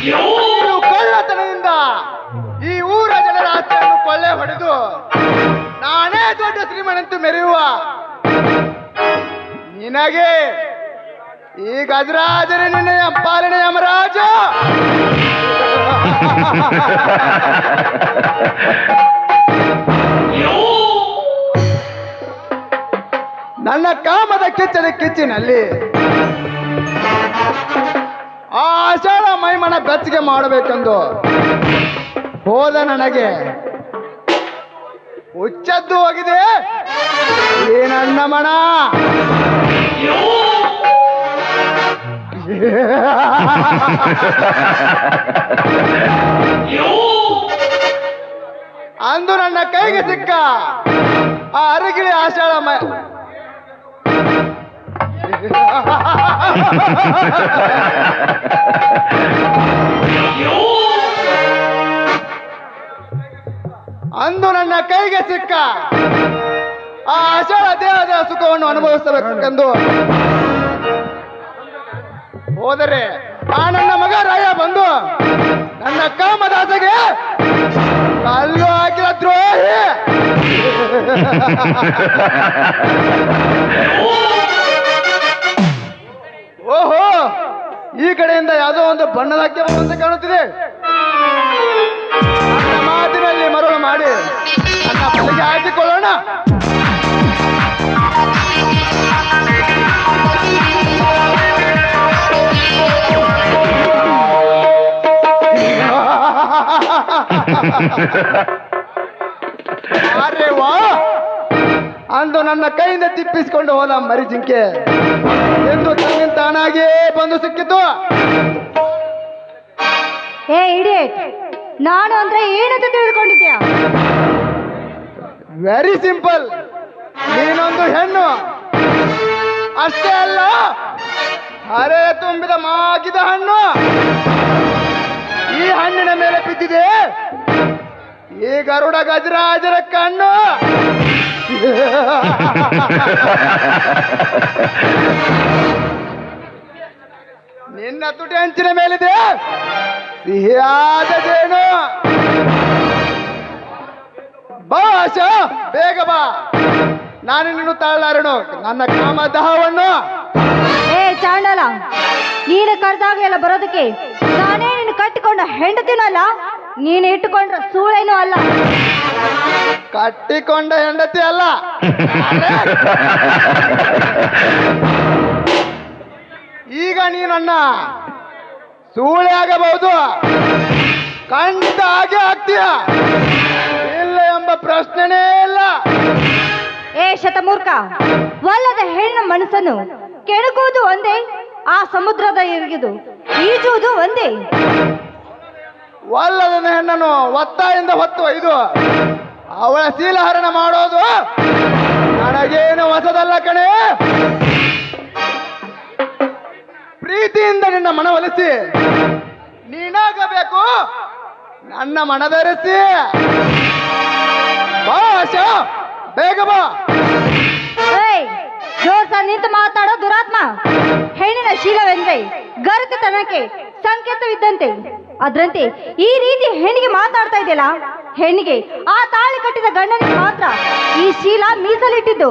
ನೀನು ಕಳ್ಳತನದಿಂದ ಈ ಊರ ಜನರ ಆಸ್ತಿಯನ್ನು ಕೊಳ್ಳೆ ಹೊಡೆದು ನಾನೇ ದೊಡ್ಡ ಶ್ರೀಮಂತ ಮೆರೆಯುವ ನಿನಗೆ ಈ ಗಜರಾಜನೇ ನಿನ್ನೆಯ ಪಾಲನೆ ಯಮರಾಜ. ನನ್ನ ಕಾಮದ ಕಿಚ್ಚದ ಕಿಚ್ಚಿನಲ್ಲಿ ಆ ಆಷಾಢ ಮೈಮನ ಬೆಚ್ಚಗೆ ಮಾಡಬೇಕೆಂದು ಹೋದ ನನಗೆ ಹುಚ್ಚದ್ದು ಹೋಗಿದೆ ಈ ನನ್ನ ಮನ. ಅಂದು ನನ್ನ ಕೈಗೆ ಸಿಕ್ಕ ಆ ಅರಗಿಳಿ ಆಷಾಢ ಅಂದು ನನ್ನ ಕೈಗೆ ಸಿಕ್ಕ ಆ ಆಷಾಢ ದೇಹದ ಸುಖವನ್ನು ಅನುಭವಿಸಬೇಕೆಂದು ಹೋದರೆ ಆ ನನ್ನ ಮಗ ರಾಯ ಬಂದು ನನ್ನ ಕಾಮದಾಸಗೆ ಕಲ್ಲು ಹಾಕಿದ ದ್ರೋಹಿ. ಓಹೋ, ಈ ಕಡೆಯಿಂದ ಯಾವುದೋ ಒಂದು ಬಣ್ಣದಕ್ಕೆ ಬರುವಂತೆ ಕಾಣುತ್ತಿದೆ. ನನ್ನ ಮಾತಿನಲ್ಲಿ ಮರಳು ಮಾಡಿ ನನ್ನ ಬಲಿಗೆ ಹಾಕಿಕೊಳ್ಳೋಣ. ಅರೆ ವಾ, ಅಂದು ನನ್ನ ಕೈಯಿಂದ ತಿಪ್ಪಿಸಿಕೊಂಡು ಹೋದ ಮರಿ ಜಿಂಕೆ ಎಂದು ತನ್ನ ತಾನಾಗಿಯೇ ಬಂದು ಸಿಕ್ಕಿತು. ಏ ಇಡಿಯಟ್, ನಾನು ಅಂದ್ರೆ ಏನಂತ ತಿಳಿದುಕೊಂಡಿದ್ಯಾ? ವೆರಿ ಸಿಂಪಲ್, ನೀನೊಂದು ಹೆಣ್ಣು ಅಷ್ಟೇ ಅಲ್ಲ, ಅರೆ ತುಂಬಿದ ಮಾಗಿದ ಹಣ್ಣು. ಈ ಹಣ್ಣಿನ ಮೇಲೆ ಬಿದ್ದಿದೆ ಈ ಗರುಡ ಗಜರಾಜರ ಕಣ್ಣು. ನಿನ್ನ ತುಟಿ ಹಂಚಿನ ಮೇಲಿದೆ ಸಿಹಿಯಾದ ಜೇನು. ಬಾ ಆಶಾ, ಬೇಗ ಬಾ, ನಾನು ನಿನ್ನ ತಾಳಾರನು ನನ್ನ ಕಾಮದಾಹವನ್ನು. ಏ ಚಾಂಡಲ, ನೀನು ಕರೆದಾಗ ಎಲ್ಲ ಬರೋದಕ್ಕೆ ನಾನೇ ನಿನ್ನ ಕಟ್ಟಿಕೊಂಡ ಹೆಂಡತಿನಲ್ಲ, ನೀನು ಇಟ್ಟುಕೊಂಡ್ರ ಸೂಳೇನೂ ಅಲ್ಲ. ಕಟ್ಟಿಕೊಂಡ ಹೆಂಡತಿ ಅಲ್ಲ, ಈಗ ನೀನನ್ನ ಸೂಳೆ ಆಗಬಹುದು, ಖಂಡಿತ ಹಾಗೆ ಆಗ್ತೀಯ, ಇಲ್ಲ ಎಂಬ ಪ್ರಶ್ನೆನೇ ಇಲ್ಲ. ಏ ಶತಮೂರ್ಖ, ಒಲ್ಲದ ಹೆಣ್ಣಿನ ಮನಸ್ಸನ್ನು ಕೆಣಕುವುದು ಒಂದೇ, ಆ ಸಮುದ್ರದ ಇರುವುದು ಈಜುವುದು ಒಂದೇ. ಒಲ್ಲದ ಹೆಣ್ಣನ್ನು ಒತ್ತಾಯಿಂದ ಹೊತ್ತು ಒಯ್ದು ಅವಳ ಶೀಲಹರಣ ಮಾಡೋದು ನನಗೇನು ಹೊಸದಲ್ಲ ಕಣೆ. ಪ್ರೀತಿಯಿಂದ ನಿನ್ನ ಮನವೊಲಿಸಿ ನೀನಾಗಬೇಕು ನನ್ನ ಮನಧರಿಸಿ. ಬಾ ಆಶಾ, ಬೇಗ ಬಾ. ಏಯ್, ಜೋರ್ಸ ನಿಂತು ಮಾತಾಡೋ ದುರಾತ್ಮ. ಹೆಣ್ಣಿನ ಶೀಲವೆಂದ್ರೆ ಗರತಿತನಕ್ಕೆ ಸಂಕೇತವಿದ್ದಂತೆ, ಅದರಂತೆ ಈ ರೀತಿ ಹೆಣ್ಣಿಗೆ ಮಾತಾಡ್ತಾ ಇದೆಯಲ್ಲ, ಹೆಣ್ಣಿಗೆ ಆ ತಾಳಿ ಕಟ್ಟಿದ ಗಂಡನಿಗೆ ಮಾತ್ರ ಈ ಶೀಲ ಮೀಸಲಿಟ್ಟಿದ್ದು.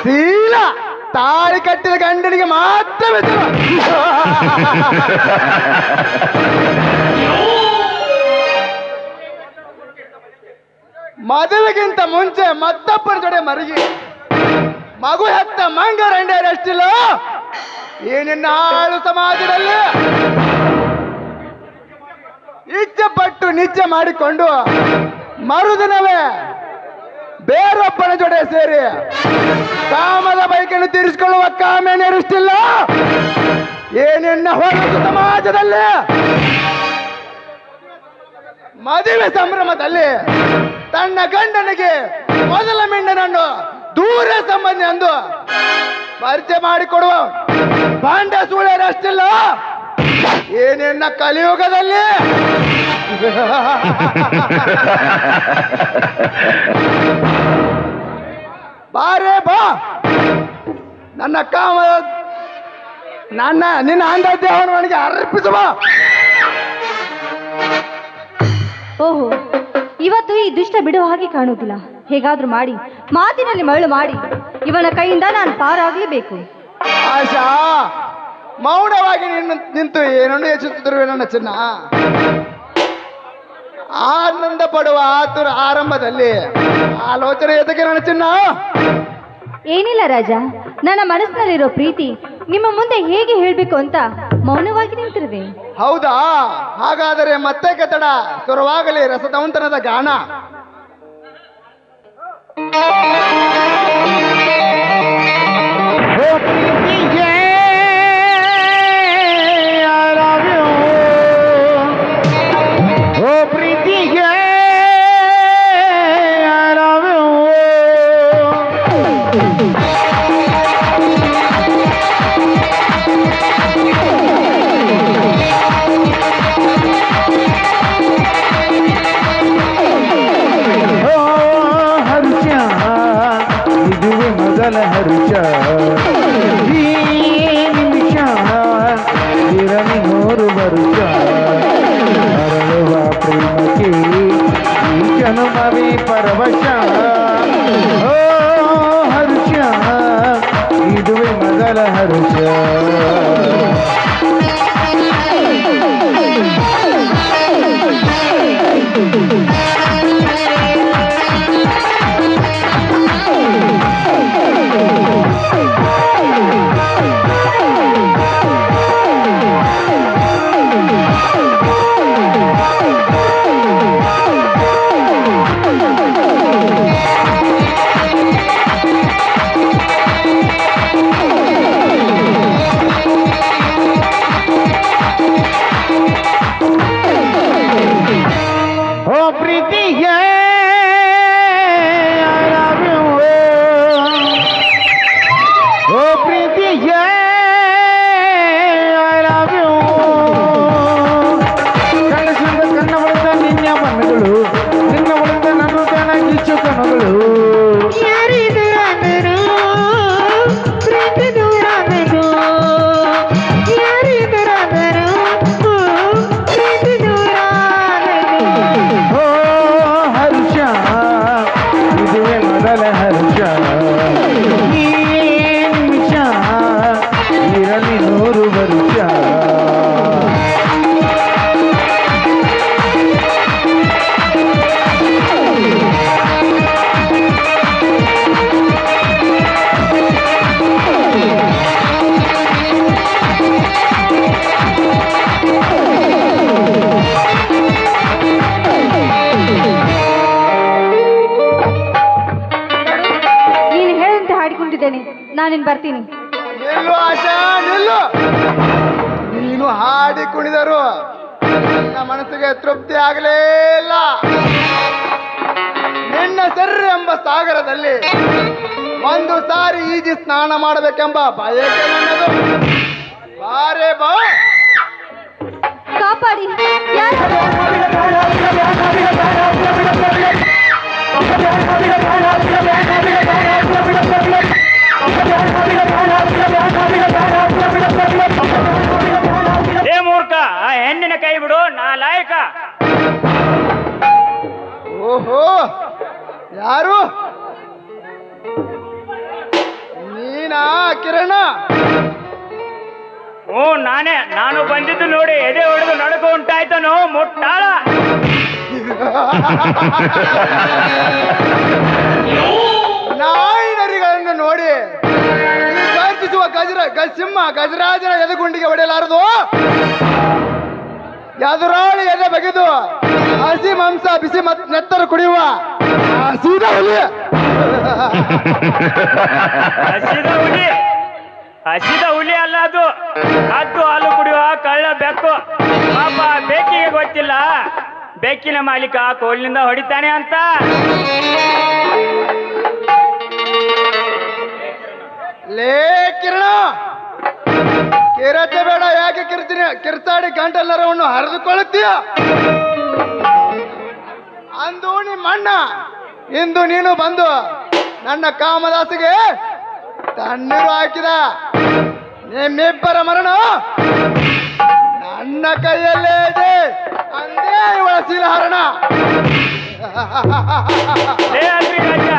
ಶೀಲ ತಾಳಿ ಕಟ್ಟಿದ ಗಂಡನಿಗೆ ಮಾತ್ರ ಮದುವೆಗಿಂತ ಮುಂಚೆ ಮತ್ತೊಬ್ಬರ ಜೊತೆ ಮರಗಿ ಮಗು ಹೆತ್ತ ಮಂಗರಂಡೆಯರಷ್ಟಿಲ್ಲ ಈ ನಿನ್ನ ಆಳು ಸಮಾಜದಲ್ಲಿ. ಇಚ್ಛೆ ಪಟ್ಟು ನಿಚ್ಚೆ ಮಾಡಿಕೊಂಡು ಮರುದಿನವೇ ಬೇರೊಬ್ಬನ ಜೊತೆ ಸೇರಿ ಕಾಮದ ಬೈಕನ್ನು ತೀರಿಸಿಕೊಳ್ಳುವ ಕಾಮೇನೆಯರಷ್ಟಿಲ್ಲ ಈ ನಿನ್ನ ಹೊರತು ಸಮಾಜದಲ್ಲಿ. ಮದುವೆ ಸಂಭ್ರಮದಲ್ಲಿ ತನ್ನ ಗಂಡನಿಗೆ ಮೊದಲ ಮಿಂಡನನ್ನು ದೂರ ಸಂಬಂಧಿ ಎಂದು ಪರಿಚಯ ಮಾಡಿಕೊಡುವ ಬಾಂಡ ಸೂಳ್ಯರಷ್ಟಿಲ್ಲ ಈ ನಿನ್ನ ಕಲಿಯುಗದಲ್ಲಿ. ಬಾರೇ ಬಾ, ನನ್ನ ನಿನ್ನ ಅಂದ ದೇಹವನ್ನು ನನಗೆ ಅರ್ಪಿಸುವ. ಓಹೋ, ಇವತ್ತು ಈ ದುಷ್ಟ ಬಿಡುವ ಹಾಗೆ ಕಾಣುವುದಿಲ್ಲ. ಹೇಗಾದ್ರೂ ಮಾಡಿ ಮಾತಿನಲ್ಲಿ ಮರಳು ಮಾಡಿ ಇವನ ಕೈಯಿಂದ ನಾನು ಪಾರಾಗಲೇಬೇಕು. ಆಶಾ, ಮೌನವಾಗಿ ನಿಂತು ಏನನ್ನು ಯೋಚಿಸುತ್ತಿರುವೆ ನನ್ನ ಚಿನ್ನ. ಆನಂದ ಪಡುವ ಆತುರ ಆರಂಭದಲ್ಲಿ ಆಲೋಚನೆ ಎದಕ್ಕೆ ನನ್ನ ಚಿನ್ನ? ಏನಿಲ್ಲ ರಾಜ, ನನ್ನ ಮನಸ್ಸಿನಲ್ಲಿರೋ ಪ್ರೀತಿ ನಿಮ್ಮ ಮುಂದೆ ಹೇಗೆ ಹೇಳಬೇಕು ಅಂತ ಮೌನವಾಗಿ ನಿಂತಿರುವೆ. ಹೌದಾ? ಹಾಗಾದರೆ ಮತ್ತೆ ಕತಡ ಶುರುವಾಗಲಿ ರಸದವಂತನದ ಗಾನ. ಹರುಷ ಈ ನಿಮಿಷ ಇರಲಿ 100 ವರುಷ ಅರಳುವ ಪ್ರೇಮಕ್ಕೆ ಈ ಜನ್ಮವೇ ಪರವಶ. ಓ ಹರುಷ, ಇದುವೇ ಮೊದಲ ಹರುಷ. ನಾನಿನ್ ಬರ್ತೀನಿ. ನಿಲ್ಲು ಆಶಾ, ನಿಲ್ಲು. ನೀನು ಹಾಡಿ ಕುಣಿದರು ನನ್ನ ಮನಸ್ಸಿಗೆ ತೃಪ್ತಿ ಆಗಲೇ ಇಲ್ಲ. ನಿನ್ನ ಸೆರ್ರೆ ಎಂಬ ಸಾಗರದಲ್ಲಿ ಒಂದು ಸಾರಿ ಈಜಿ ಸ್ನಾನ ಮಾಡಬೇಕೆಂಬ ಬಯಕೆ ನನ್ನದು. ಬಾರೆ ಬಾ, ಕಾಪಾಡಿ. ಏ ಮೂರ್ಖ, ಆ ಹೆಣ್ಣಿನ ಕೈ ಬಿಡು, ನಾ ಲಾಯಕ. ಓಹೋ, ಯಾರು ನೀನಾ ಕಿರಣ? ಹ್ಞೂ ನಾನೇ. ನಾನು ಬಂದಿದ್ದು ನೋಡಿ ಎದೆ ಹೊಡೆದು ನಡುಕ ಉಂಟಾಯ್ತನು ಮುಟ್ಟಾಳ. ನಾಯಿನರಿಗಳನ್ನು ನೋಡಿ ಗರ್ಜಿಸುವ ಸಿಂಹ ಗಜರಾಜನ ಎದೆಗುಂಡಿಗೆ ಹೊಡೆಯಲಾರದು. ಎದುರಾಳಿ ಎದೆ ಬಗೆದು ಹಸಿ ಮಾಂಸ ಬಿಸಿ ನೆತ್ತರು ಕುಡಿಯುವ ಹಸಿದ ಹುಲಿ. ಹಸಿದ ಹುಲಿ ಅಲ್ಲ ಅದು, ಹತ್ತು ಹಾಲು ಕುಡಿಯುವ ಕಳ್ಳ ಬೆಕ್ಕು. ಪಾಪ ಬೆಕ್ಕಿಗೆ ಗೊತ್ತಿಲ್ಲ ಬೆಕ್ಕಿನ ಮಾಲೀಕ ಕೋಲಿನಿಂದ ಹೊಡಿತಾನೆ ಅಂತ. ಲೇ ಕಿರಣ, ಕಿರತೆ ಬೇಡ, ಯಾಕೆ ಕಿರ್ಚಾಡಿ ಗಂಟೆಲ್ಲರವನ್ನು ಹರಿದುಕೊಳ್ಳುತ್ತೀಯ? ಅಂದು ನಿಮ್ಮಣ್ಣ, ಇಂದು ನೀನು ಬಂದು ನನ್ನ ಕಾಮದಾಸಿಗೆ ತಣ್ಣೀರು ಹಾಕಿದ. ನಿಮ್ಮಿಬ್ಬರ ಮರಣ ನನ್ನ ಕೈಯಲ್ಲೇ ಇದೆ ಅಂದೇ ಇವಳ ಶೀಲಹರಣ. ಲೇ ಅಲ್ರಿ ರಾಜ,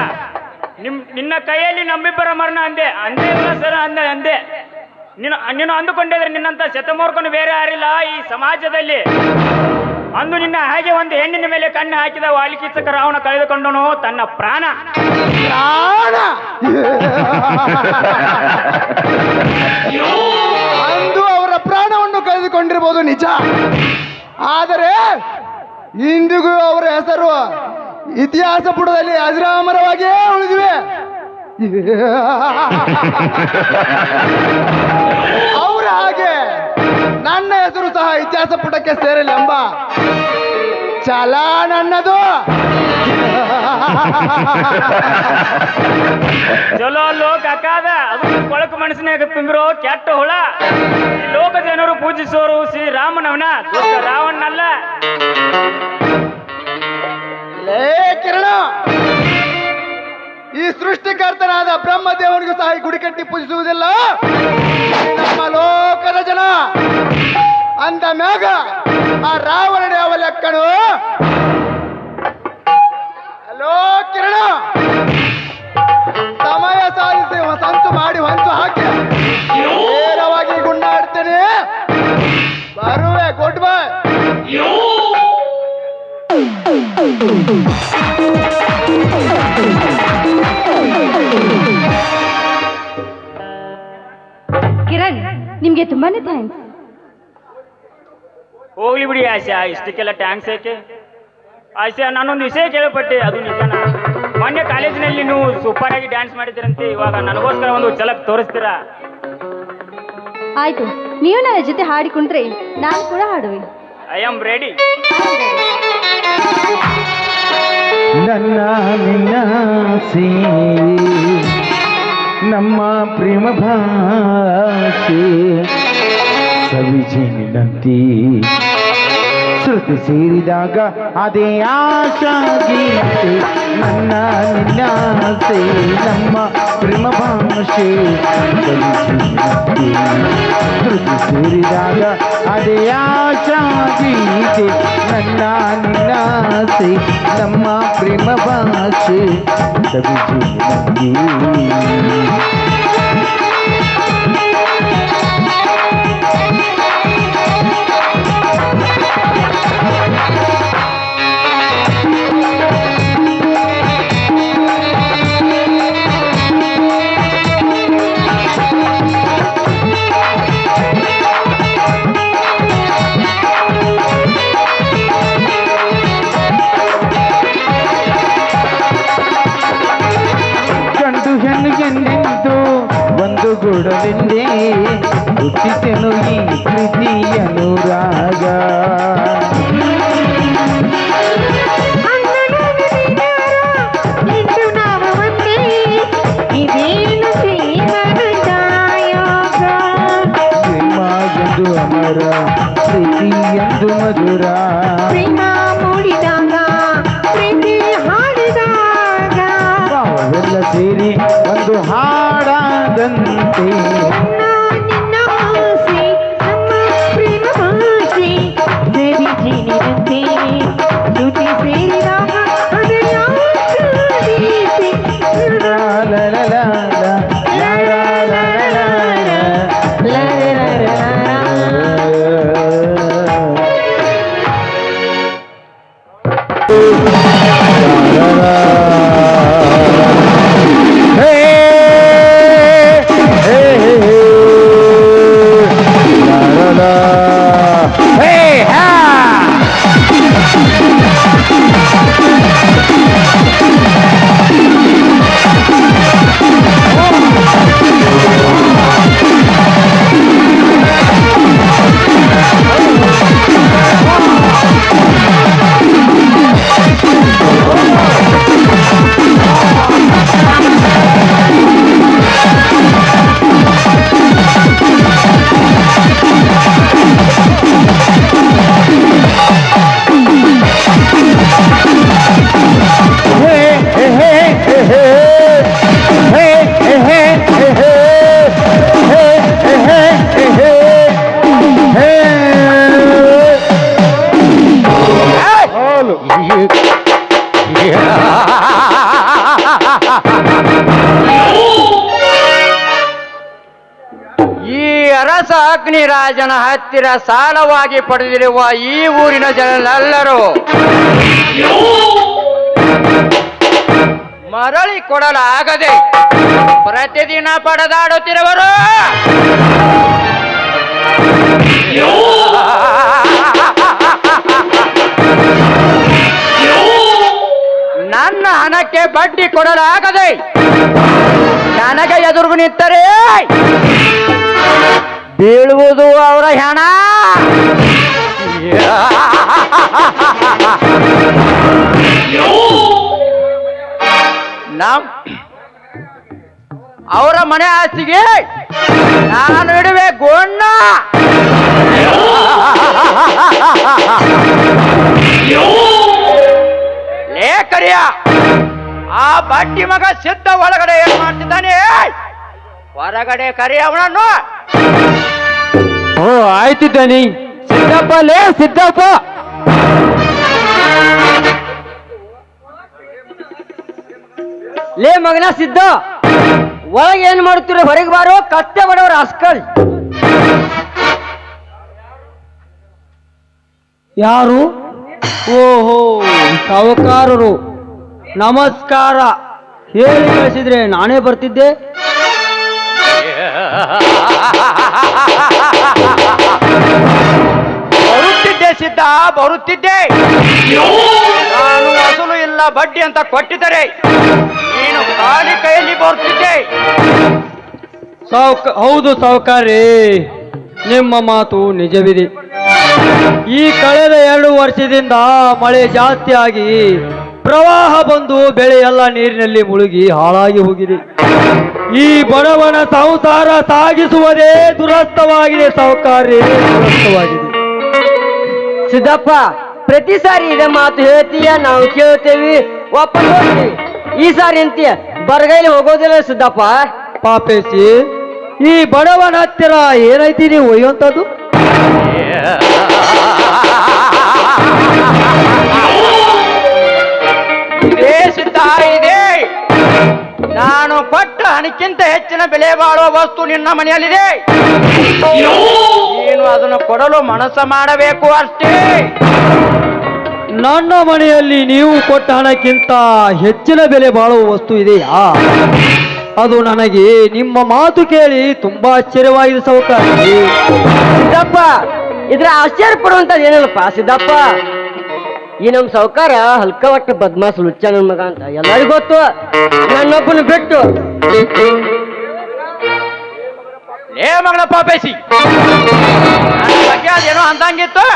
ನಿನ್ನ ಕೈಯಲ್ಲಿ ನಮ್ಮಿಬ್ಬರ ಮರಣ ಅಂದೆ ಅಂದೇ ಸರ ಅಂದೆ ನೀನು ಅಂದುಕೊಂಡಿದ್ರೆ ನಿನ್ನಂತ ಶತಮೂರ್ಖನು ಬೇರೆ ಯಾರಿಲ್ಲ ಈ ಸಮಾಜದಲ್ಲಿ. ಅಂದು ನಿನ್ನ ಹಾಗೆ ಒಂದು ಹೆಣ್ಣಿನ ಮೇಲೆ ಕಣ್ಣು ಹಾಕಿದ ವಾಲ್ಕೀಚಕ ರಾವಣ ಕಳೆದುಕೊಂಡನು ತನ್ನ ಪ್ರಾಣ. ಅಂದು ಅವರ ಪ್ರಾಣವನ್ನು ಕಳೆದುಕೊಂಡಿರಬಹುದು ನಿಜ, ಆದರೆ ಇಂದಿಗೂ ಅವರ ಹೆಸರು ಇತಿಹಾಸ ಪುಟದಲ್ಲಿ ಅಜರಾಮರವಾಗಿಯೇ ಉಳಿದಿವೆ. ಅವರ ಹಾಗೆ ನನ್ನ ಹೆಸರು ಸಹ ಇತಿಹಾಸ ಪುಟಕ್ಕೆ ಸೇರಲಿ ಎಂಬ ಛಲ ನನ್ನದು. ಚಲೋ ಲೋಕ ಅಕ್ಕಾದ ಅದು ಕೊಳಕು ಮನಸ್ಸಿನಾಗ ತುಂಬಿರೋ ಕೆಟ್ಟ ಹುಳ. ಈ ಲೋಕ ಜನರು ಪೂಜಿಸೋರು ಶ್ರೀರಾಮನವನ ರಾವಣನಲ್ಲ. ಲೇ ಕಿರಣ, ಈ ಸೃಷ್ಟಿಕರ್ತನಾದ ಬ್ರಹ್ಮದೇವನಿಗೂ ಸಹ ಗುಡಿ ಕಟ್ಟಿ ಪೂಜಿಸುವುದಿಲ್ಲ ನಮ್ಮ ಲೋಕದ ಜನ. ಅಂದ ಮ್ಯಾಗ ಆ ರಾವಣನೇ ಅವ ಲೆಕ್ಕನು. ಹಲೋ ಕಿರಣ, ಸಮಯ ಸಾಧಿಸಿ ಸಂಚು ಮಾಡಿ ಹೊಂಚು ಹಾಕಿ ನೇರವಾಗಿ ಗುಂಡಾಡ್ತೇನೆ. ಬರುವೆ, ಗುಡ್ ಬಾಯ್. ಕಿರಣ್, ನಿಮ್ಗೆ ತುಂಬಾನೇ ಥ್ಯಾಂಕ್ಸ್. ಹೋಗ್ಲಿ ಬಿಡಿ ಆಶಾ, ಇಷ್ಟಕ್ಕೆಲ್ಲ ಟ್ಯಾಂಕ್ಸ್ ಯಾಕೆ? ಆಶಾ, ನಾನೊಂದು ವಿಷಯ ಕೇಳಪಟ್ಟೆ, ಅದು ನಿಜನಾ? ಮೊನ್ನೆ ಕಾಲೇಜಿನಲ್ಲಿ ನೀವು ಸೂಪರ್ ಆಗಿ ಡ್ಯಾನ್ಸ್ ಮಾಡಿದ್ದೀರಂತೆ, ಇವಾಗ ನನಗೋಸ್ಕರ ಒಂದು ಝಲಕ್ ತೋರಿಸ್ತೀರಾ? ಆಯ್ತು, ನೀವು ನನ್ನ ಜೊತೆ ಹಾಡಿಕೊಂಡ್ರೆ ನಾನು ಕೂಡ ಹಾಡುವೆ. I am ready. ನನ್ನ ನಿನ್ನಾಸೆ ನಮ್ಮ ಪ್ರೇಮ ಭಾಷೆ ಸವಿಜಿನಿನಂತೆ ಶ್ರುತಿ ಸೇರಿದಾಗ ಅದೇ ಆಶಾ ಗೀತೆ. ನನ್ನ ನಿನ್ನಾಸೆ ನಮ್ಮ ಪ್ರೇಮ ಭಾಷೆ ಸವಿಜಿನಿನಂತೆ ಶ್ರುತಿ ಸೇರಿದಾಗ ಅದೇ ಆಶಾ ಗೀತೆ. ನನ್ನ ನಿನ್ನಾಸೆ ನಮ್ಮ ಪ್ರೇಮ ಭಾಷೆ ಸವಿಜಿನಿನಂತೆ. ಒಂದು ಗುಡವೆಂದೇ ಹುಟ್ಟಿಸೆನು ಈ ಪ್ರೀತಿಯನು ರಾಗ. ಪ್ರೇಮ ಎಂದು ಅಮರ, ಪ್ರೀತಿ ಎಂದು ಮಧುರ. ಪ್ರೇಮ ಮೂಡಿದಾಗ, ಪ್ರೀತಿ ಹಾಡಿದಾಗ ಭಾವವೆಲ್ಲ ಸೇರಿ ಒಂದು ಹಾಡಾದಂತೆ. ನಿನ್ನ ಆಸೆ ನಮ್ಮ ಪ್ರೇಮ ಭಾಷೆ ಸವಿಜಿನಿನಂತೆ ಶ್ರುತಿ ಸೇರಿದಾಗ ಅದೇ ಆಶಾ ಗೀತೆ. ಲಾ ಲಾ ಲಾ ಲಾ ಲಾ ಲಾ ಲಾ ಲಾ ಲಾ ಲಾ ಲಾ ಲಾ ಲಾ. Hey, hey, hey. ದಾಸ ಅಗ್ನಿರಾಜನ ಹತ್ತಿರ ಸಾಲವಾಗಿ ಪಡೆದಿರುವ ಈ ಊರಿನ ಜನರೆಲ್ಲರೂ ಮರಳಿ ಕೊಡಲಾಗದೆ ಪ್ರತಿದಿನ ಪಡೆದಾಡುತ್ತಿರುವರು. ನನ್ನ ಹಣಕ್ಕೆ ಬಡ್ಡಿ ಕೊಡಲಾಗದೆ ನನಗೆ ಎದುರು ನಿಂತರೆ ಬೀಳುವುದು ಅವರ ಹಣ. ಅವರ ಮನೆ ಆಸ್ತಿಗೆ ನಾನು ಇಡುವೆ ಗೋಣ್ಣ. ಲೇ ಕರಿಯ, ಆ ಬಡ್ಡಿ ಮಗ ಸಿದ್ಧ ಒಳಗಡೆ ಏನ್ ಮಾಡ್ತಿದ್ದಾನೆ? ಹೊರಗಡೆ ಕರಿ ಅವನನ್ನು. ಓ ಆಯ್ತು ದನಿ. ಸಿದ್ದಪ್ಪ ಲೇ ಸಿದ್ದಪ್ಪ. ಲೇ ಮಗನ ಸಿದ್ಧ, ಒಳಗೆ ಏನ್ ಮಾಡುತ್ತೀರ? ಹೊರಗೆ ಬಾರೋ, ಕತ್ತೆ ಬಡವರು ಅಸ್ಕಲ್. ಯಾರು? ಓಹೋ, ಸಾವುಕಾರರು. ನಮಸ್ಕಾರ. ಹೇಳಿ ಕಳಿಸಿದ್ರೆ ನಾನೇ ಬರ್ತಿದ್ದೆ. ಬರುತ್ತಿದ್ದೆ ಸಿದ್ಧ, ಬರುತ್ತಿದ್ದೆ. ನಾನು ಅಸಲು ಇಲ್ಲ ಬಡ್ಡಿ ಅಂತ ಕೊಟ್ಟಿದ್ದರೆ ನೀನು ಖಾಲಿ ಕೈಯಲ್ಲಿ ಬರುತ್ತಿದ್ದೆ. ಹೌದು ಸಾವುಕಾರೇ, ನಿಮ್ಮ ಮಾತು ನಿಜವಿದೆ. ಈ ಕಳೆದ 2 ವರ್ಷದಿಂದ ಮಳೆ ಜಾಸ್ತಿ ಆಗಿ ಪ್ರವಾಹ ಬಂದು ಬೆಳೆ ಎಲ್ಲ ನೀರಿನಲ್ಲಿ ಮುಳುಗಿ ಹಾಳಾಗಿ ಹೋಗಿದೆ. ಈ ಬಡವನ ಸಂಸಾರ ಸಾಗಿಸುವುದೇ ದುರಸ್ಥವಾಗಿದೆ ಸಾವುಕಾರೇ, ದುರಸ್ಥವಾಗಿದೆ. ಸಿದ್ದಪ್ಪ, ಪ್ರತಿ ಸಾರಿ ಇದೇ ಮಾತು ಹೇಳ್ತೀಯ, ನಾವು ಕೇಳ್ತೇವಿ, ವಾಪಸ್ ಹೋಗ್ತೀವಿ. ಈ ಸಾರಿ ಅಂತೀಯ ಬರಗೈಲಿ ಹೋಗೋದಿಲ್ಲ ಸಿದ್ದಪ್ಪ. ಪಾಪೇಶಿ, ಈ ಬಡವನ ಹತ್ತಿರ ಏನೈತಿ ನೀವು ಒಯ್ಯುವಂಥದ್ದು? ಇದೇ ಸಿದ್ಧ ಇದೆ. ನಾನು ಕೊಟ್ಟ ಹಣಕ್ಕಿಂತ ಹೆಚ್ಚಿನ ಬೆಲೆ ಬಾಳುವ ವಸ್ತು ನಿನ್ನ ಮನೆಯಲ್ಲಿದೆ. ನೀನು ಅದನ್ನು ಕೊಡಲು ಮನಸ್ಸು ಮಾಡಬೇಕು ಅಷ್ಟೇ. ನನ್ನ ಮನೆಯಲ್ಲಿ ನೀವು ಕೊಟ್ಟ ಹಣಕ್ಕಿಂತ ಹೆಚ್ಚಿನ ಬೆಲೆ ಬಾಳುವ ವಸ್ತು ಇದೆಯಾ? ಅದು ನನಗೆ ನಿಮ್ಮ ಮಾತು ಕೇಳಿ ತುಂಬಾ ಆಶ್ಚರ್ಯವಾಗಿದೆ ಸಾವುಕಾರ. ಸಿದ್ದಪ್ಪ, ಇದ್ರ ಆಶ್ಚರ್ಯ ಪಡುವಂತದ್ದು ಏನಿಲ್ಲಪ್ಪ ಸಿದ್ದಪ್ಪ. ಈ ನಮ್ಮ ಸಾವುಕಾರ ಹಲ್ಕ ಒಟ್ಟ ಬದ್ಮಾಸ್ ಲುಚ್ಚ ನನ್ನ ಮಗ ಅಂತ ಎಲ್ಲರಿಗೂ ಗೊತ್ತು. ನನ್ನೊಬ್ಬನ ಬಿಟ್ಟು ಏ ಮಗನ ಪಾಪೇಸಿ, ನನ್ನ ಬಗ್ಗೆ ಅದೇನೋ ಅಂದಂಗಿತ್ತು.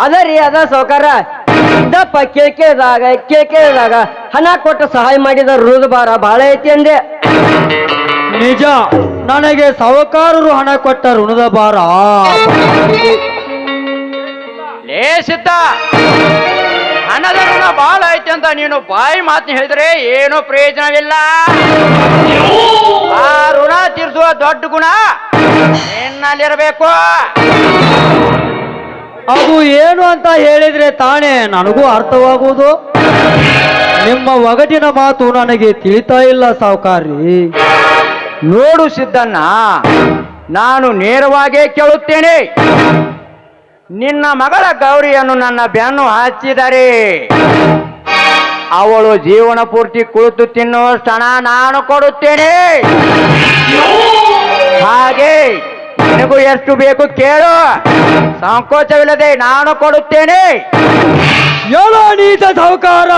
ಅದ ರೀ, ಅದ ಸಾವುಕಾರ. ಸಿದ್ದಪ್ಪ ಕೇಳಿದಾಗ ಹಣ ಕೊಟ್ಟು ಸಹಾಯ ಮಾಡಿದ ಋಣದ ಭಾರ ಬಹಳ ಐತಿ ಅಂದೆ. ನಿಜ, ನನಗೆ ಸಾವುಕಾರರು ಹಣ ಕೊಟ್ಟ ಋಣದ ಭಾರ. ಲೇ ಸಿದ್ಧ, ಹಣದ ಋಣ ಬಹಳ ಐತಿ ಅಂತ ನೀನು ಬಾಯಿ ಮಾತು ಹೇಳಿದ್ರೆ ಏನೂ ಪ್ರಯೋಜನವಿಲ್ಲ. ಆ ಋಣ ತೀರಿಸುವ ದೊಡ್ಡ ಗುಣ ನಿನ್ನಲ್ಲಿರಬೇಕು. ಅದು ಏನು ಅಂತ ಹೇಳಿದ್ರೆ ತಾನೇ ನನಗೂ ಅರ್ಥವಾಗುವುದು. ನಿಮ್ಮ ಒಗಟಿನ ಮಾತು ನನಗೆ ತಿಳಿತಾ ಇಲ್ಲ ಸಾವುಕಾರಿ. ನೋಡು ಸಿದ್ದಣ್ಣ, ನಾನು ನೇರವಾಗೇ ಕೇಳುತ್ತೇನೆ. ನಿನ್ನ ಮಗಳ ಗೌರಿಯನ್ನು ನನ್ನ ಬೆನ್ನು ಹಚ್ಚಿದರೆ ಅವಳು ಜೀವನ ಪೂರ್ತಿ ಕುಳಿತು ತಿನ್ನುವಷ್ಟು ಹಣ ನಾನು ಕೊಡುತ್ತೇನೆ. ಹಾಗೆ ನಿನಗೂ ಎಷ್ಟು ಬೇಕು ಕೇಳು, ಸಂಕೋಚವಿಲ್ಲದೆ ನಾನು ಕೊಡುತ್ತೇನೆ. ಎಲ್ಲ ನೀತ ಸಾವುಕಾರ,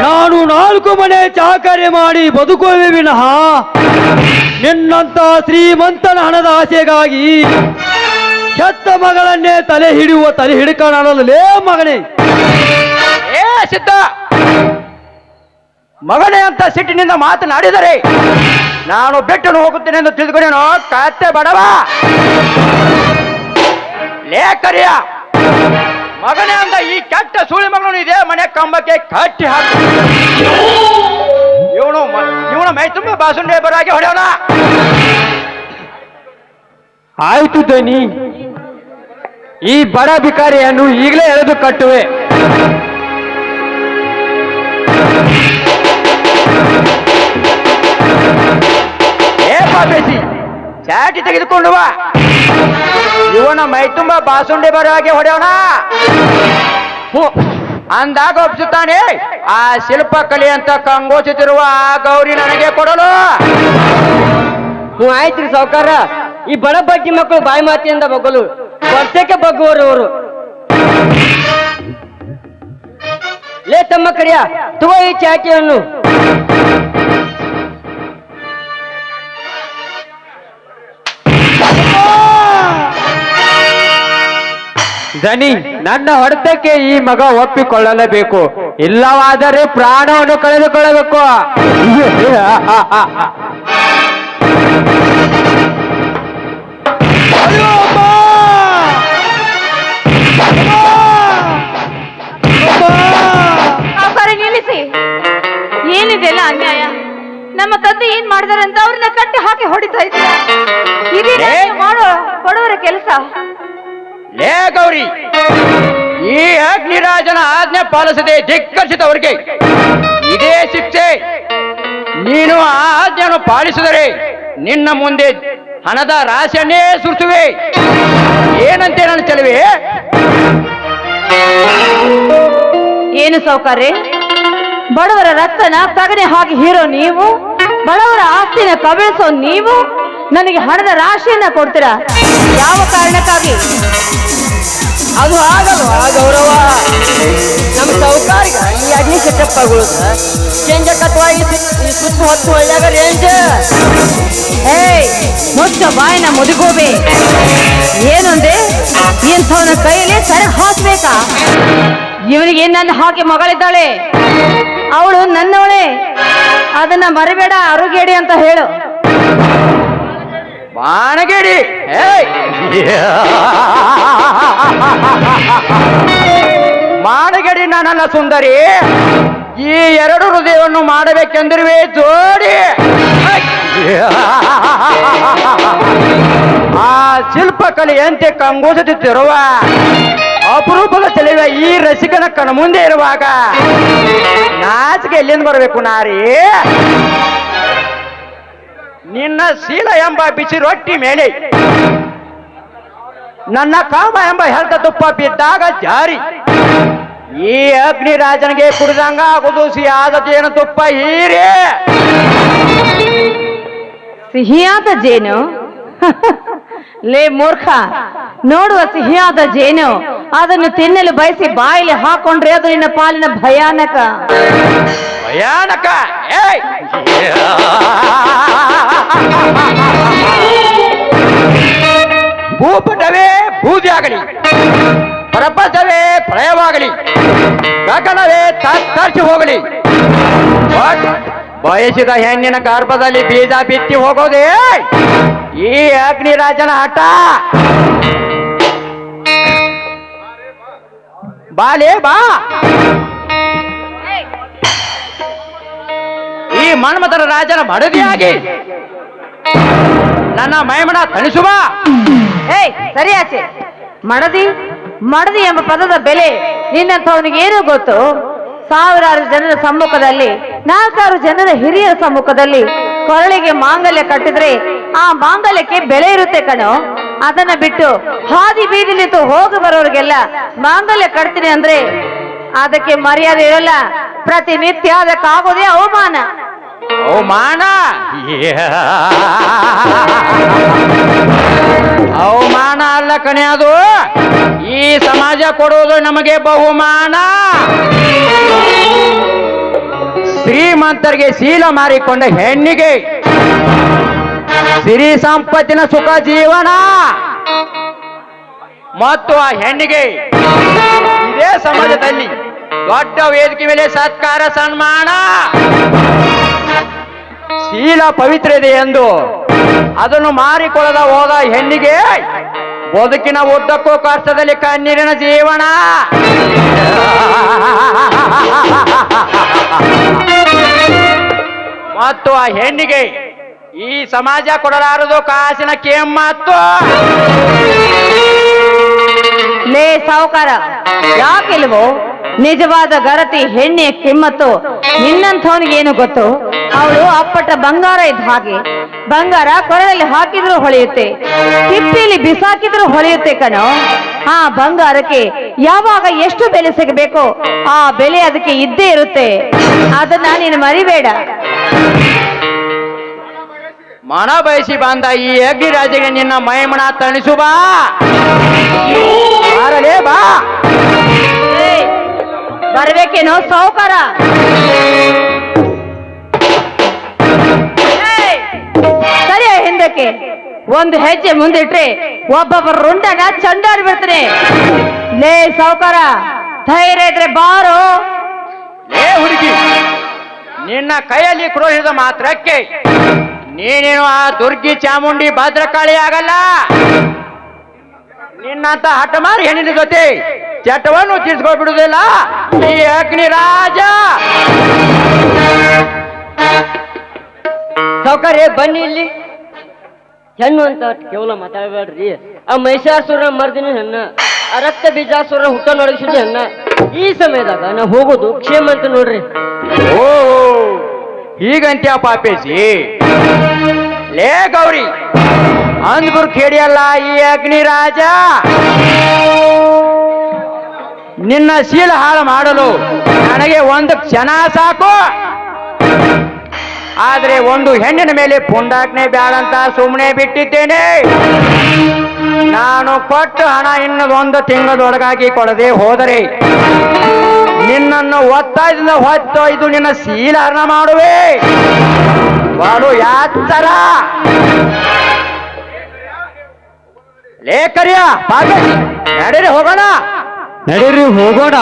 ನಾನು 4 ಮನೆ ಚಾಕರಿ ಮಾಡಿ ಬದುಕುವೆ ವಿನಃ ನಿನ್ನಂತ ಶ್ರೀಮಂತನ ಹಣದ ಆಸೆಗಾಗಿ ಹೆತ್ತ ಮಗಳನ್ನೇ ತಲೆ ಹಿಡಿಕಣಲೇ ಮಗನೇ. ಏ ಸಿದ್ಧ, ಮಗನೇ ಅಂತ ಸಿಟ್ಟಿನಿಂದ ಮಾತನಾಡಿದರೆ ನಾನು ಬಿಟ್ಟು ಹೋಗುತ್ತೇನೆ ಎಂದು ತಿಳಿದುಕೊಂಡೇನೋ ಕತ್ತೆ ಬಡವ. ಲೇ ಕರಿಯ, ಮಗನೇ ಅಂತ ಈ ಕೆಟ್ಟ ಸುಳಿ ಮಗನು ಇದೇ ಮನೆ ಕಂಬಕ್ಕೆ ಕಟ್ಟಿ ಹಾಕಿ ಇವನು ಮೈ ತುಂಬ ಬಾಸುಂಡೆ ಬರಾಗಿ ಹೊಡೆಯೋಣ. ಆಯ್ತು ದನಿ, ಈ ಬಡ ಭಿಕಾರಿಯನ್ನು ಈಗಲೇ ಎಳೆದು ಕಟ್ಟುವೆ. ಏ ಪಾಪೇಸಿ, ಚಾಟಿ ತೆಗೆದುಕೊಂಡು ಬಾ. ಇವನ ಮೈ ತುಂಬ ಬಾಸುಂಡೆ ಬರೋ ಹಾಗೆ ಹೊಡೆಯೋಣ. ಅಂದಾಗ ಒಪ್ಸುತ್ತಾನೆ. ಆ ಶಿಲ್ಪಕಲೆ ಅಂತ ಕಂಗೋಚುತ್ತಿರುವ ಆ ಗೌರಿ ನನಗೆ ಕೊಡಲು. ಆಯ್ತ್ರಿ ಸಾವುಕಾರ. ಈ ಬಡ ಬಗ್ಗಿ ಮಕ್ಕಳು ಬಾಯಿ ಮಾತಿಯಿಂದ ಬಗ್ಗಲು ವರ್ಷಕ್ಕೆ ಬಗ್ಗುವರು ಅವರು. ಲೇ ತಮ್ಮ ಕರಿಯ, ತಗೋ ಈ ಚಾಟಿಯನ್ನು. ದನಿ, ನನ್ನ ಹೊಡೆತಕ್ಕೆ ಈ ಮಗ ಒಪ್ಪಿಕೊಳ್ಳಲೇಬೇಕು, ಇಲ್ಲವಾದರೆ ಪ್ರಾಣವನ್ನು ಕಳೆದುಕೊಳ್ಳಬೇಕು. ನಿಲ್ಲಿಸಿ. ಏನಿದೆಲ್ಲ ಅನ್ಯಾಯ? ನಮ್ಮ ತಂದೆ ಏನ್ ಮಾಡಿದಾರೆ ಅಂತ ಅವ್ರನ್ನ ಕಟ್ಟಿ ಹಾಕಿ ಹೊಡಿತಾ ಇದ್ದೀರಾ? ಇದೇ ಮಾಡೋ ಕೊಡುವರ ಕೆಲಸ. ಲೇ ಗೌರಿ, ಈ ಅಗ್ನಿರಾಜನ ಆಜ್ಞೆ ಪಾಲಿಸದೆ ಧಿಕ್ಕರಿಸಿದವರಿಗೆ ಇದೇ ಶಿಕ್ಷೆ. ನೀನು ಆ ಆಜ್ಞೆಯನ್ನು ಪಾಲಿಸಿದರೆ ನಿನ್ನ ಮುಂದೆ ಹಣದ ರಾಶಿಯನ್ನೇ ಸುರಿಸುವೆ. ಏನಂತೆ ನನ್ನ ಚೆಲುವೆ? ಏನು ಸೌಕರ್ಯ? ಬಡವರ ರಕ್ತನ ತಗನೆ ಹಾಕಿ ಹೀರೋ ನೀವು, ಬಡವರ ಆಸ್ತಿನ ಕಬಳಿಸೋ ನೀವು ನನಗೆ ಹಣದ ರಾಶಿಯನ್ನ ಕೊಡ್ತೀರಾ? ಯಾವ ಕಾರಣಕ್ಕಾಗಿ? ಅದು ಆಗಲ್ವಾ ಗೌರವ? ನಮ್ಮ ಸೌಕಾರಿಗ ಈ ಅಗ್ನಿ ಸೆಟಪ್ಗಳು ಚೇಂಜಕತ್ವಾಗಿ ಈ ಸುತ್ತು ಹೊತ್ತು ಒಳ್ಳೆಯಾಗ ರೇಂಜ್. ಮುಚ್ಚ ಬಾಯಿನ ಮುದುಗೋಬೆ. ಏನಂದೆ? ಇಂಥವನ ಕೈಯಲ್ಲಿ ಸರಿ ಹಾಕ್ಬೇಕಾ? ಇವನಿಗೆ ನನ್ನ ಹಾಕಿ ಮಗಳಿದ್ದಾಳೆ, ಅವಳು ನನ್ನವಳೆ, ಅದನ್ನ ಮರಿಬೇಡ, ಅರುಗೇಡಿ ಅಂತ ಹೇಳು. ಬಾಣಗೇಡಿ ಮಾಡಗೇಡಿ ನನ್ನಲ್ಲ ಸುಂದರಿ. ಈ ಎರಡು ಹೃದಯವನ್ನು ಮಾಡಬೇಕೆಂದಿರುವೆ ಜೋಡಿ. ಆ ಶಿಲ್ಪಕಲೆಯಂತೆ ಕಂಗೋಸುತ್ತಿರುವ ಅಪರೂಪದ ಚೆಲುವೆ ಈ ರಸಿಕನ ಕಣ ಮುಂದೆ ಇರುವಾಗ ನಾಚಿಕೆ ಎಲ್ಲಿಂದ ಬರಬೇಕು ನಾರಿ? ನಿನ್ನ ಶೀಲ ಎಂಬ ಬಿಸಿ ರೊಟ್ಟಿ ಮೇಲೆ ನನ್ನ ಕಾಮ ಎಂಬ ಹೆಲ್ತ ತುಪ್ಪ ಬಿದ್ದಾಗ ಜಾರಿ. ಈ ಅಗ್ನಿರಾಜನಿಗೆ ಕುಡಿದಂಗ ಆಗುದು ಸಿಹಿಯಾದ ಜೇನು ತುಪ್ಪ ಹೀರಿ. ಸಿಹಿಯಾದ ಜೇನು? ಲೇ ಮೂರ್ಖ, ನೋಡುವ ಸಿಹಿಯಾದ ಜೇನು ಅದನ್ನು ತಿನ್ನಲು ಬಯಸಿ ಬಾಯಿಲಿ ಹಾಕೊಂಡ್ರೆ ಅದು ನಿನ್ನ ಪಾಲಿನ ಭಯಾನಕ. ಭಯಾನಕ? ಭೂಪಟವೇ ಬೂದಿ ಆಗಲಿ, ಪ್ರಪಂಚವೇ ಪ್ರಳಯವಾಗಲಿ, ಗಗನವೇ ತತ್ತರಿಸಿ ಹೋಗಲಿ, ಬಯಸಿದ ಹೆಣ್ಣಿನ ಗರ್ಭದಲ್ಲಿ ಬೀಜ ಬಿತ್ತಿ ಹೋಗೋದೇ ಈ ಅಗ್ನಿರಾಜನ ಹಠ. ಬಾಲೇ ಬಾ, ಈ ಮನ್ಮಥನ ರಾಜನ ಮಡದಿಯಾಗಿ ನನ್ನ ಮೈಮನ ತಣಿಸುವ. ಸರಿ ಆಚೆ. ಮಡದಿ ಮಡದಿ ಎಂಬ ಪದದ ಬೆಲೆ ನಿನ್ನಂಥವನಿಗೆ ಏನೂ ಗೊತ್ತು? ಸಾವಿರಾರು ಜನರ ಸಮ್ಮುಖದಲ್ಲಿ, 4 ಜನರ ಹಿರಿಯರ ಸಮ್ಮುಖದಲ್ಲಿ ಕೊರಳಿಗೆ ಮಾಂಗಲ್ಯ ಕಟ್ಟಿದ್ರೆ ಆ ಮಾಂಗಲ್ಯಕ್ಕೆ ಬೆಲೆ ಇರುತ್ತೆ ಕಣೋ. ಅದನ್ನ ಬಿಟ್ಟು ಹಾದಿ ಬೀದಿ ನಿಂತು ಹೋಗಿ ಬರೋರಿಗೆಲ್ಲ ಮಾಂಗಲ್ಯ ಕಟ್ತೀನಿ ಅಂದ್ರೆ ಅದಕ್ಕೆ ಮರ್ಯಾದೆ ಇರಲ್ಲ. ಪ್ರತಿನಿತ್ಯ ಅದಕ್ಕಾಗೋದೇ ಅವಮಾನ. ಅವಮಾನ? ಅವಮಾನ ಅಲ್ಲ ಕಣೆ, ಅದು ಈ ಸಮಾಜ ಕೊಡುವುದು ನಮಗೆ ಬಹುಮಾನ. ಶ್ರೀಮಂತರಿಗೆ ಶೀಲ ಮಾರಿಕೊಂಡ ಹೆಣ್ಣಿಗೆ ಸಿರಿ ಸಂಪತ್ತಿನ ಸುಖ ಜೀವನ, ಮತ್ತು ಆ ಹೆಣ್ಣಿಗೆ ಇದೇ ಸಮಾಜದಲ್ಲಿ ದೊಡ್ಡ ವೇದಿಕೆ ಮೇಲೆ ಸತ್ಕಾರ ಸನ್ಮಾನ. ಶೀಲ ಪವಿತ್ರ ಇದೆ ಎಂದು ಅದನ್ನು ಮಾರಿಕೊಳ್ಳದ ಹೋದ ಹೆಣ್ಣಿಗೆ ಬದುಕಿನ ಉದ್ದಕ್ಕೂ ಕಷ್ಟದಲ್ಲಿ ಕಣ್ಣೀರಿನ ಜೀವನ. ಮತ್ತು ಆ ಹೆಣ್ಣಿಗೆ ಈ ಸಮಾಜ ಕೊಡಲಾರದು ಕಾಸಿನ ಕೆಮ್ಮತ್ತು. ಲೇ ಸಾವುಕಾರ, ಯಾಕಿಲ್ವೋ? ನಿಜವಾದ ಗರತಿ ಹೆಣ್ಣೆ ಕಿಮ್ಮತ್ತು ನಿನ್ನಂಥವನಿಗೇನು ಗೊತ್ತು? ಅವಳು ಅಪ್ಪಟ ಬಂಗಾರ ಇದ್ದ ಹಾಗೆ. ಬಂಗಾರ ಕೊರಳಲ್ಲಿ ಹಾಕಿದ್ರು ಹೊಳೆಯುತ್ತೆ, ತಿಪ್ಪಿಲಿ ಬಿಸಾಕಿದ್ರು ಹೊಳೆಯುತ್ತೆ ಕಣೋ. ಆ ಬಂಗಾರಕ್ಕೆ ಯಾವಾಗ ಎಷ್ಟು ಬೆಲೆ ಸಿಗಬೇಕೋ ಆ ಬೆಲೆ ಅದಕ್ಕೆ ಇದ್ದೇ ಇರುತ್ತೆ. ಅದನ್ನ ನೀನು ಮರಿಬೇಡ. ಮನ ಬಯಸಿ ಬಂದ ಈ ಅಗ್ನಿರಾಜಿಗೆ ನಿನ್ನ ಮೈಮಣ ತಣಿಸು ಬಾ. ಬಾರಲೇ ಬಾ. ಬರ್ಬೇಕೇನೋ ಸಾವುಕಾರ? ಸರಿಯ ಹಿಂದಕ್ಕೆ ಒಂದು ಹೆಜ್ಜೆ ಮುಂದಿಟ್ರೆ ಒಬ್ಬೊಬ್ಬರ ರುಂಡನ ಚಂಡಾಡಿ ಬಿಡ್ತಾನೆ. ಲೇ ಸಾವುಕಾರ, ಧೈರ್ಯ ಇದ್ರೆ ಬಾರೋ. ಏ ಹುಡುಗಿ, ನಿನ್ನ ಕೈಯಲ್ಲಿ ಕ್ರೋಧಿಸಿದ ಮಾತ್ರಕ್ಕೆ ನೀನೇನು ಆ ದುರ್ಗಿ ಚಾಮುಂಡಿ ಭದ್ರಕಾಳಿ ಆಗಲ್ಲ. ನಿನ್ನಂತ ಹಠಮಾರಿ ಹೆಣ್ಣಿನ ಜೊತೆ ಚಟವನ್ನು ತೀರ್ಸ್ಕೊಳ್ಬಿಡುವುದಿಲ್ಲ ಈ ಅಗ್ನಿ ರಾಜ. ಸೌಕರ್ಯ ಬನ್ನಿ ಇಲ್ಲಿ. ಹೆಣ್ಣು ಅಂತ ಕೇವಲ ಮಾತಾಡಬೇಡ್ರಿ. ಆ ಮಹಿಷಾಸುರ ಮರ್ದಿನ ಹೆಣ್ಣ, ಆ ರಕ್ತ ಬೀಜಾಸುರ ಹುಟ್ಟ ನೊಡಗಿಸಿದ ಹೆಣ್ಣ. ಈ ಸಮಯದಾಗ ನಾವು ಹೋಗೋದು ಕ್ಷೇಮ ಅಂತ ನೋಡ್ರಿ. ಓ ಹೀಗಂತ್ಯ ಪಾಪೇಶಿ. ಲೇ ಗೌರಿ, ಅಂದ್ಬುರ್ ಕೇಳಿಯಲ್ಲ ಈ ಅಗ್ನಿ ರಾಜ. ನಿನ್ನ ಶೀಲ ಹಾಳು ಮಾಡಲು ನನಗೆ ಒಂದು ಕ್ಷಣ ಸಾಕು. ಆದ್ರೆ ಒಂದು ಹೆಣ್ಣಿನ ಮೇಲೆ ಪುಂಡಾಜ್ಞೆ ಬ್ಯಾಡಂತ ಸುಮ್ಮನೆ ಬಿಟ್ಟಿದ್ದೇನೆ. ನಾನು ಕೊಟ್ಟ ಹಣ ಇನ್ನು ಒಂದು ತಿಂಗಳೊಳಗಾಗಿ ಕೊಡದೆ ಹೋದರೆ ನಿನ್ನನ್ನು ಒತ್ತಾಯದಿಂದ ಹೊತ್ತೊಯ್ದು ನಿನ್ನ ಶೀಲಹರಣ ಮಾಡುವೆ. ಬಾಳು ಯಾತ್ತರ. ಲೇಖರ್ಯ ಪಾಪೇಶಿ, ನಡೀರಿ ಹೋಗೋಣ. ನಡೀರಿ ಹೋಗೋಣ.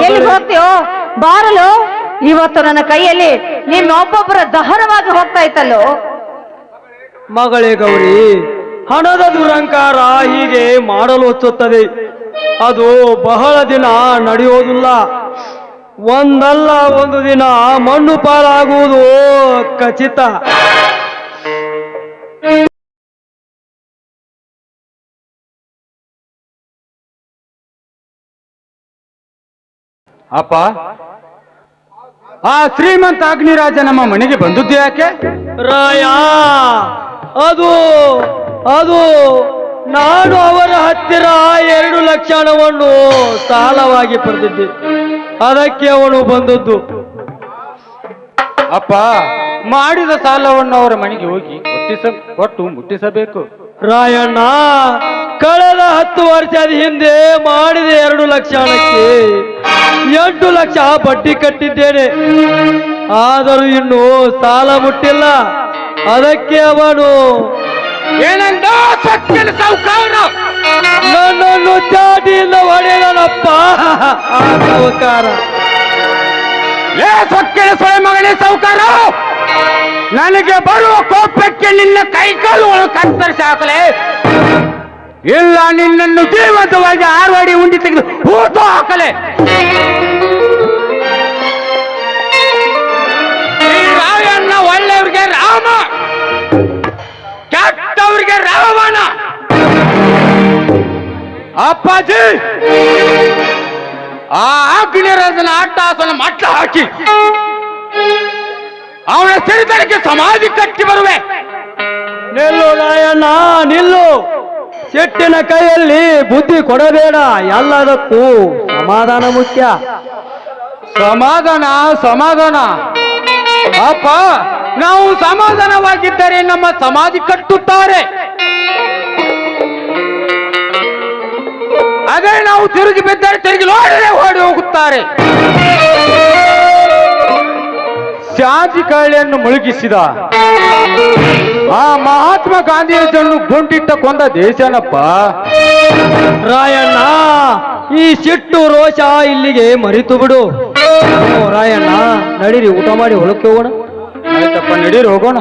ಎಲ್ಲಿ ಹೋಗ್ತೀಯೋ ಬಾರಲು. ಇವತ್ತು ನನ್ನ ಕೈಯಲ್ಲಿ ನಿನ್ನೊಬ್ಬೊಬ್ಬರ ದಹನವಾಗಿ ಹೋಗ್ತಾ ಇತ್ತಲ್ಲೋ. ಮಗಳೇ ಗೌರಿ, ಹಣದ ದುರಂಕಾರ ಹೀಗೆ ಮಾಡಲು ಹಚ್ಚುತ್ತದೆ. ಅದು ಬಹಳ ದಿನ ನಡೆಯೋದಿಲ್ಲ. ಒಂದಲ್ಲ ಒಂದು ದಿನ ಮಣ್ಣು ಪಾಲಾಗುವುದು ಖಚಿತ. ಅಪ್ಪ, ಆ ಶ್ರೀಮಂತ ಅಗ್ನಿರಾಜ ನಮ್ಮ ಮನೆಗೆ ಬಂದದ್ದು ಯಾಕೆ? ರಾಯ, ಅದು ಅದು ನಾನು ಅವರ ಹತ್ತಿರ 2 ಲಕ್ಷ ಹಣವನ್ನು ಸಾಲವಾಗಿ ಪಡೆದಿದ್ದೆ. ಅದಕ್ಕೆ ಅವನು ಬಂದದ್ದು. ಅಪ್ಪ, ಮಾಡಿದ ಸಾಲವನ್ನು ಅವರ ಮನೆಗೆ ಹೋಗಿ ಕೊಟ್ಟು ಮುಟ್ಟಿಸಬೇಕು. ರಾಯಣ್ಣ, ಕಳೆದ 10 ವರ್ಷದ ಹಿಂದೆ ಮಾಡಿದ 2 ಲಕ್ಷ ಹಣಕ್ಕೆ 8 ಲಕ್ಷ ಬಡ್ಡಿ ಕಟ್ಟಿದ್ದೇನೆ. ಆದರೂ ಇನ್ನು ಸಾಲ ಮುಟ್ಟಿಲ್ಲ. ಅದಕ್ಕೆ ಅವನು ಏನಂದ ಸಾಹುಕಾರ? ನನ್ನನ್ನು ಚಾಟಿಯಿಂದ ಹೊಡೆದನಪ್ಪ ಆ ಸಾಹುಕಾರ. ಲೇ ಸೊಕ್ಕಿನ ಸೊಳೆ ಮಗನೇ ಸಾಹುಕಾರ, ನನಗೆ ಬರುವ ಕೋಪಕ್ಕೆ ನಿನ್ನ ಕೈಕಾಲು ಕತ್ತರಿಸಿ ಹಾಕಲೇ, ಇಲ್ಲ ನಿನ್ನನ್ನು ಜೀವಂತವಾಗಿ ಆರ್ವಾಡಿ ಉಂಡಿ ತೆಗೆದು ಊಟ ಹಾಕಲೆ. ಈ ರಾಯಣ್ಣ ಒಳ್ಳೆಯವ್ರಿಗೆ ರಾಮ, ಕೆಟ್ಟವ್ರಿಗೆ ರಾವಣ. ಅಪ್ಪಾಜಿ, ಆ ಅಗ್ನಿರಾಜನ ಅಟ್ಟಾಸನ ಮಟ್ಟ ಹಾಕಿ ಅವನ ಸಿರಿತನಕ್ಕೆ ಸಮಾಧಿ ಕಟ್ಟಿ ಬರುವೆ. ನಿಲ್ಲು ರಾಯಣ್ಣ, ನಿಲ್ಲು. ಸಿಟ್ಟಿನ ಕೈಯಲ್ಲಿ ಬುದ್ಧಿ ಕೊಡಬೇಡ. ಎಲ್ಲದಕ್ಕೂ ಸಮಾಧಾನ ಮುಖ್ಯ. ಸಮಾಧಾನ ಸಮಾಧಾನ. ಅಪ್ಪ, ನಾವು ಸಮಾಧಾನವಾಗಿದ್ದರೆ ನಮ್ಮ ಸಮಾಧಿ ಕಟ್ಟುತ್ತಾರೆ. ಅದೇ ನಾವು ತಿರುಗಿ ಬಿದ್ದರೆ ತಿರುಗಿ ನೋಡದೆ ಓಡಿ ಹೋಗುತ್ತಾರೆ. ಶಾಂತಿ ಕಾಳಿಯನ್ನು ಮುಳುಗಿಸಿದ ಆ ಮಹಾತ್ಮ ಗಾಂಧಿಯನ್ನು ಗುಂಡಿಟ್ಟ ಕೊಂದ ದೇಶನಪ್ಪ. ರಾಯಣ್ಣ, ಈ ಸಿಟ್ಟು ರೋಷ ಇಲ್ಲಿಗೆ ಮರಿತು ಬಿಡು. ರಾಯಣ್ಣ, ನಡೀರಿ, ಊಟ ಮಾಡಿ ಹೊಲಕ್ಕೆ ಹೋಗೋಣ. ಆಯ್ತಪ್ಪ, ನಡೀರಿ ಹೋಗೋಣ.